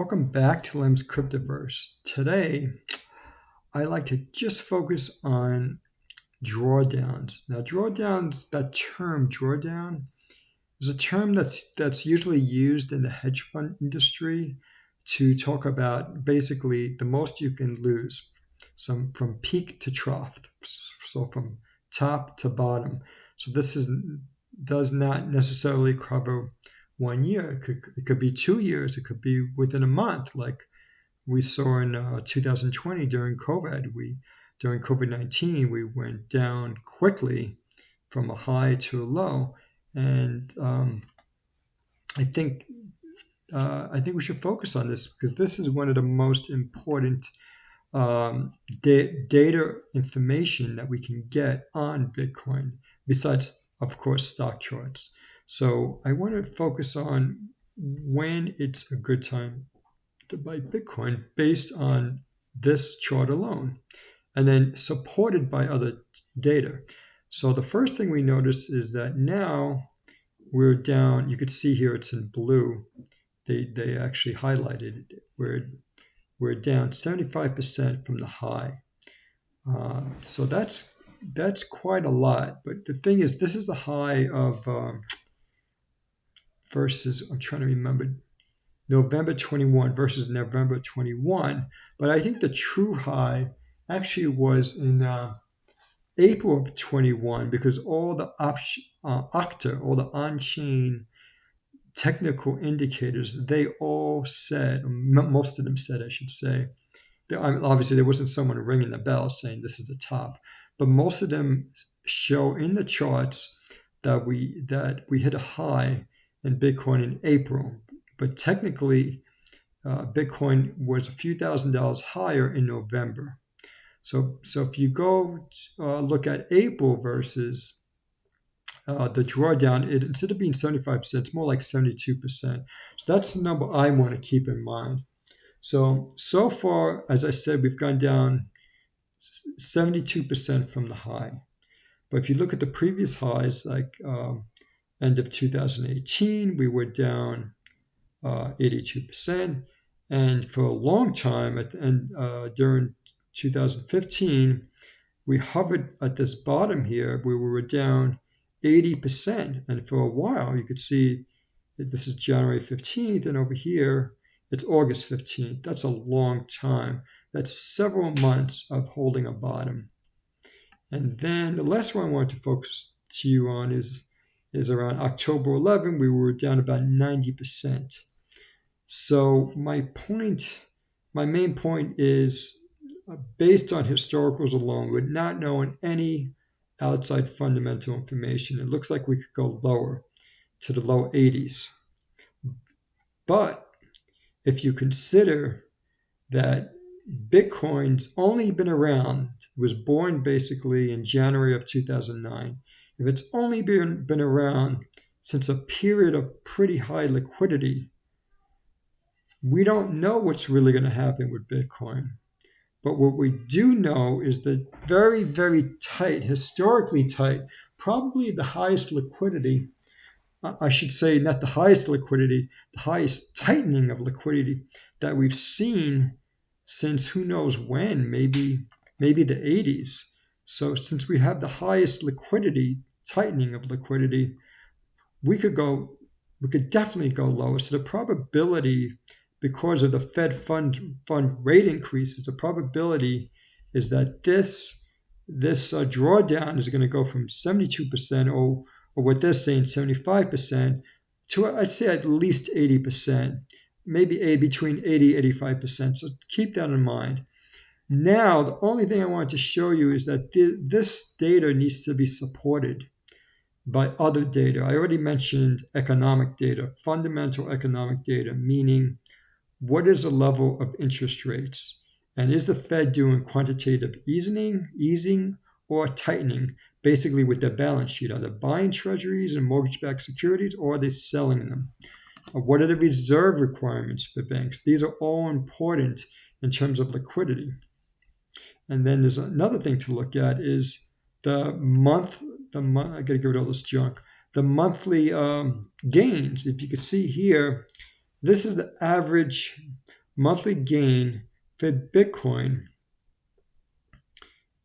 Welcome back to Lem's Cryptoverse. Today, I like to just focus on drawdowns. Now, drawdowns, that term drawdown, is a term that's usually used in the hedge fund industry to talk about basically the most you can lose, some from peak to trough, so from top to bottom. So does not necessarily cover 1 year. It could be 2 years. It could be within a month, like we saw in 2020 during COVID. During COVID-19, we went down quickly from a high to a low, and I think we should focus on this because this is one of the most important data information that we can get on Bitcoin, besides, of course, stock charts. So I want to focus on when it's a good time to buy Bitcoin based on this chart alone, and then supported by other data. So the first thing we notice is that now we're down. You could see here it's in blue. They actually highlighted it. We're down 75% from the high. So that's quite a lot. But the thing is, this is the high of versus, I'm trying to remember, November 21 versus November 21. But I think the true high actually was in April of 21, because all the Octa, all the on-chain technical indicators, they all said, most of them said, I should say, obviously there wasn't someone ringing the bell saying this is the top, but most of them show in the charts that we hit a high in Bitcoin in April, but technically Bitcoin was a few $1,000s higher in November. So if you go look at April versus the drawdown, instead of being 75%, it's more like 72%. So that's the number I want to keep in mind. So far, as I said, we've gone down 72% from the high. But if you look at the previous highs, like end of 2018, we were down 82%. And for a long time, during 2015, we hovered at this bottom here where we were down 80%. And for a while, you could see that this is January 15th, and over here, it's August 15th. That's a long time. That's several months of holding a bottom. And then the last one I want to focus to you on is around October 11. We were down about 90%. So my main point is, based on historicals alone, with not knowing any outside fundamental information, it looks like we could go lower to the low 80s. But if you consider that Bitcoin's only been around, was born basically in January of 2009, if it's only been around since a period of pretty high liquidity, we don't know what's really going to happen with Bitcoin. But what we do know is that very, very tight, historically tight, probably the highest liquidity, I should say not the highest liquidity, the highest tightening of liquidity that we've seen since who knows when, maybe the 80s. So since we have the highest liquidity, tightening of liquidity, we could definitely go lower. So the probability, because of the Fed fund rate increases, the probability is that this drawdown is going to go from 72%, or what they're saying, 75%, to, I'd say, at least 80%, maybe between 80 and 85%. So keep that in mind. Now, the only thing I want to show you is that this data needs to be supported by other data. I already mentioned economic data, fundamental economic data, meaning what is the level of interest rates? And is the Fed doing quantitative easing, or tightening, basically with their balance sheet? Are they buying treasuries and mortgage-backed securities, or are they selling them? What are the reserve requirements for banks? These are all important in terms of liquidity. And then there's another thing to look at is the month. I got to get rid of all this junk. The monthly gains. If you could see here, This is the average monthly gain for Bitcoin.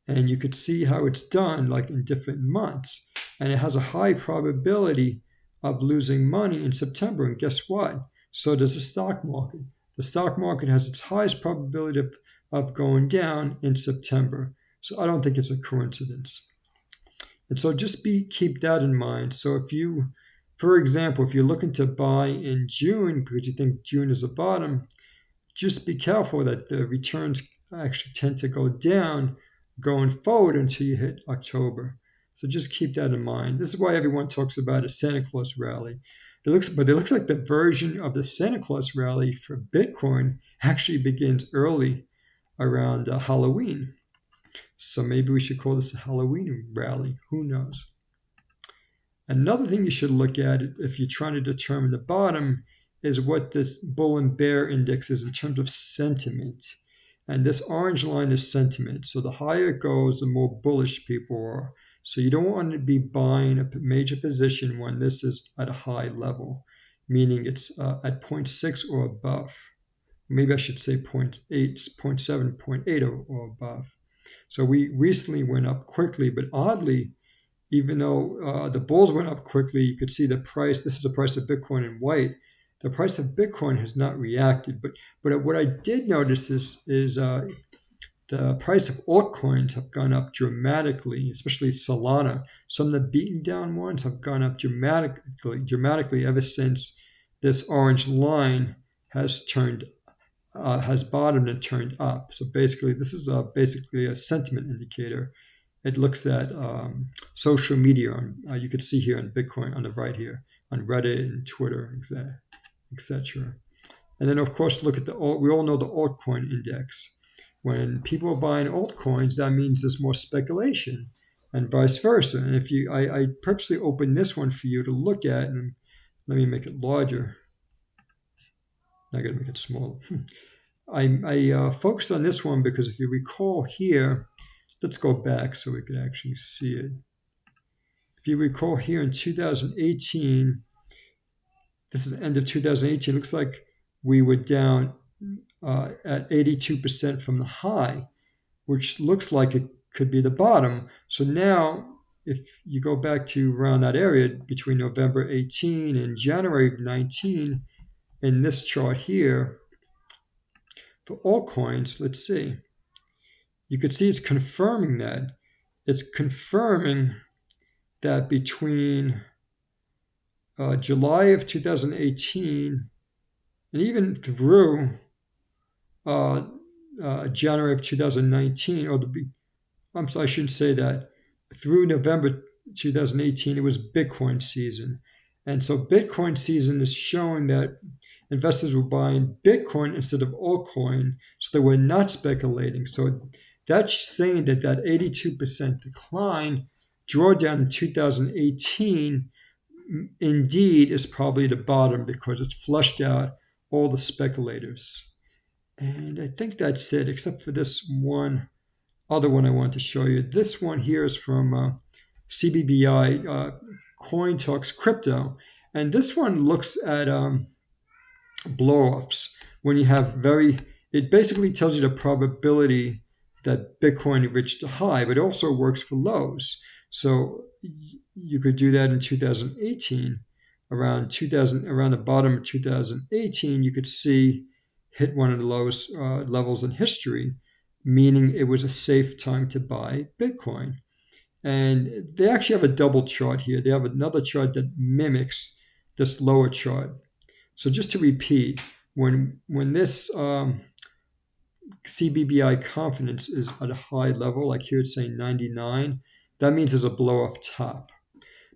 And you could see how it's done like in different months. And it has a high probability of losing money in September. And guess what? So does the stock market. The stock market has its highest probability of going down in September. So I don't think it's a coincidence. And so just keep that in mind. So if you, for example, if you're looking to buy in June because you think June is a bottom, just be careful that the returns actually tend to go down going forward until you hit October. So just keep that in mind. This is why everyone talks about a Santa Claus rally. But it looks like the version of the Santa Claus rally for Bitcoin actually begins early around Halloween. So maybe we should call this a Halloween rally. Who knows? Another thing you should look at if you're trying to determine the bottom is what this bull and bear index is in terms of sentiment. And this orange line is sentiment. So the higher it goes, the more bullish people are. So you don't want to be buying a major position when this is at a high level, meaning it's at 0.6 or above. Maybe I should say 0.8, 0.7, 0.8 or above. So we recently went up quickly, but oddly, even though the bulls went up quickly, you could see the price. This is the price of Bitcoin in white. The price of Bitcoin has not reacted. But what I did notice is the price of altcoins have gone up dramatically, especially Solana. Some of the beaten down ones have gone up dramatically ever since this orange line has bottomed and turned up. So basically, this is basically a sentiment indicator. It looks at social media. You can see here on Bitcoin on the right here, on Reddit and Twitter, etc. And then, of course, look at we all know the Altcoin Index. When people are buying altcoins, that means there's more speculation, and vice versa. And if I purposely opened this one for you to look at, and let me make it larger. I got to make it smaller. I focused on this one because if you recall here, let's go back so we can actually see it. If you recall here in 2018, this is the end of 2018, it looks like we were down at 82% from the high, which looks like it could be the bottom. So now, if you go back to around that area between November 18 and January 19, in this chart here, for altcoins, let's see. You can see it's confirming that. It's confirming that between July of 2018 and even through January of 2019, I'm sorry, I shouldn't say that. Through November 2018, it was Bitcoin season. And so Bitcoin season is showing that investors were buying Bitcoin instead of altcoin, so they were not speculating. So that's saying that 82% decline, drawdown in 2018, indeed is probably the bottom because it's flushed out all the speculators. And I think that's it, except for this one other one I want to show you. This one here is from CBBI, Coin Talks Crypto. And this one looks at blow-offs. When you have it basically tells you the probability that Bitcoin reached a high, but it also works for lows. So you could do that in 2018. Around the bottom of 2018, you could see hit one of the lowest levels in history, meaning it was a safe time to buy Bitcoin. And they actually have a double chart here. They have another chart that mimics this lower chart. So just to repeat, when this CBBI confidence is at a high level, like here it's saying 99, that means there's a blow-off top.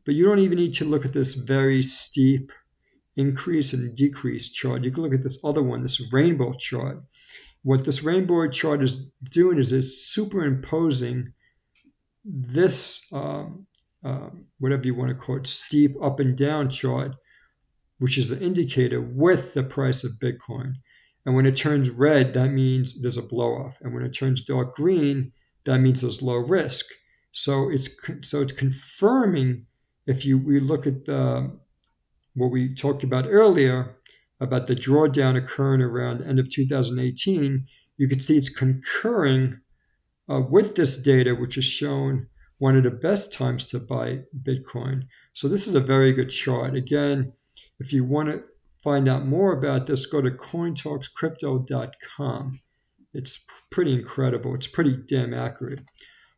But you don't even need to look at this very steep increase and decrease chart. You can look at this other one, this rainbow chart. What this rainbow chart is doing is it's superimposing this, whatever you want to call it, steep up and down chart, which is an indicator with the price of Bitcoin. And when it turns red, that means there's a blow-off. And when it turns dark green, that means there's low risk. So it's confirming, if we look at what we talked about earlier, about the drawdown occurring around the end of 2018, you can see it's concurring with this data, which has shown one of the best times to buy Bitcoin. So this is a very good chart. Again, if you want to find out more about this, go to cointalkscrypto.com. It's pretty incredible. It's pretty damn accurate.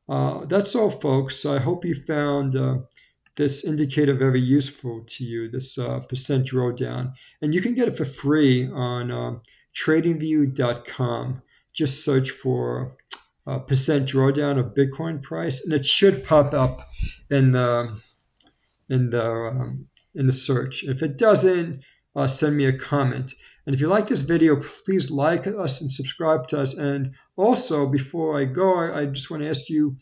That's all, folks. I hope you found this indicator very useful to you, this percent drawdown. And you can get it for free on tradingview.com. Just search for percent drawdown of Bitcoin price, and it should pop up in the in the in the search. If it doesn't, send me a comment. And if you like this video, please like us and subscribe to us. And also, before I go, I just want to ask you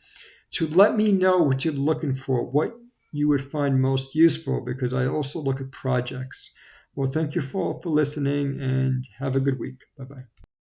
to let me know what you're looking for, what you would find most useful, because I also look at projects. Well, thank you for listening, and have a good week. Bye-bye.